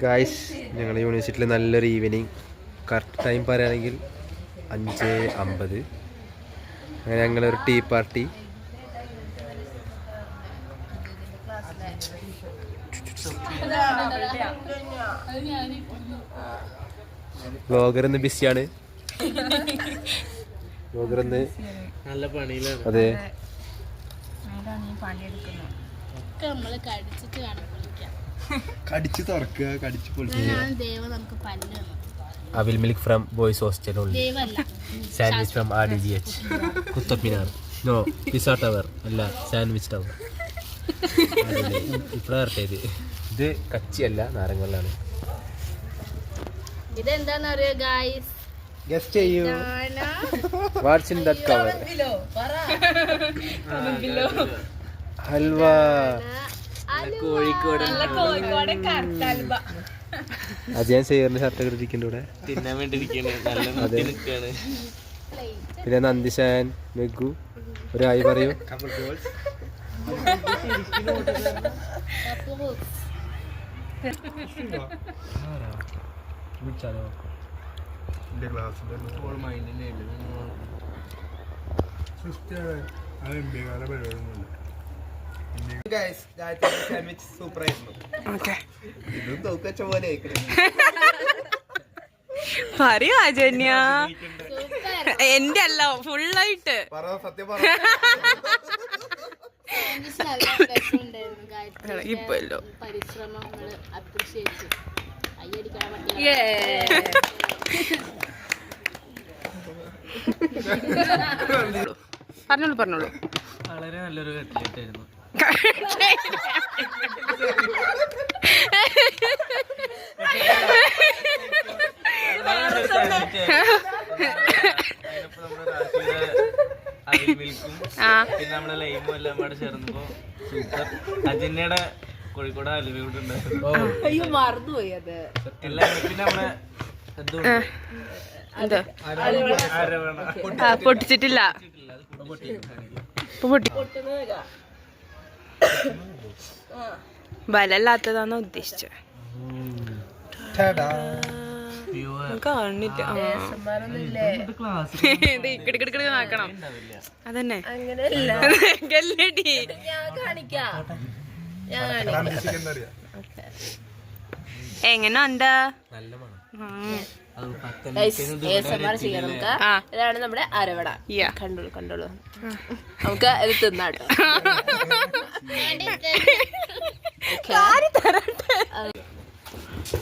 Guys ഞങ്ങളുടെ യൂണിവേഴ്സിറ്റിയിൽ നല്ലൊരു ഈവനിങ്. കറക്റ്റ് ടൈം പറയുകയാണെങ്കിൽ 5:50. അങ്ങനെ ഞങ്ങളൊരു ടീ പാർട്ടി. വ്ളോഗർ ഇന്ന് ബിസിയാണ്. വ്ളോഗർ ഇന്ന് നല്ല പണിയിലാണ്. അതെ, കടിച്ചു തുറക്കുക, കടിച്ചു പൊളിക്കുക. അവിൽ milk from boys hostel only. Sandwich from RDGH. Qutub Minar. No, pizza tower അല്ല, സാൻഡ്വിച്ച് ടവർ. ഇപ്പഴാ ഇത് കച്ചിയല്ല, നാരങ്ങലാണ്. ഇതെന്താന്ന് അറിയോ ഗായ്സ്? ഗസ്റ്റ് ചെയ്യൂ. What's in that cover? Halwa. Ajayan സേറിന് shirt ഇട്ടിരിക്കുന്നുണ്ട് ഇവിടെ തിന്നാൻ വേണ്ടി. പിന്നെ നന്ദിശാൻ, മെഗു ഒരു ഹായ് പറയൂ. പറയൂ അജന്യ, എന്റെ അല്ല ഫുള്ളായിട്ട്. ഇപ്പല്ലോ പറഞ്ഞോളൂ പറഞ്ഞോളൂ. വളരെ നല്ലൊരു കട്ട്ലേറ്റ് ആയിരുന്നു. പിന്നെ നമ്മളെ ലൈമും എല്ലാം കൂടെ ചേർന്നപ്പോ സൂപ്പർ. അജന്യയുടെ കോഴിക്കോട് ഹൽവ കൂടെ ഉണ്ടായിരുന്നു. മറന്നുപോയി അത് എല്ലാം. പിന്നെ നമ്മളെ പൊട്ടിച്ചിട്ടില്ല. ബലല്ലാത്തതാണോ ഉദ്ദേശിച്ചത്? കാണില്ല. ഇക്കിടിക്കിടക്കിടക്ക് നോക്കണം. അതന്നെ എങ്ങനെ ഉണ്ടാ? ഇതാണ് നമ്മുടെ അരവട. കണ്ടോളൂ കണ്ടോളൂ, നമുക്ക് ഇത് തിന്നാട്ടോ.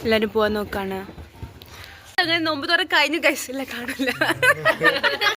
എല്ലാരും പോവാൻ നോക്കാണ്. അങ്ങനെ നോമ്പ് തുറ കഴിഞ്ഞു. ഗൈസ് ഇല്ല, കാണില്ല.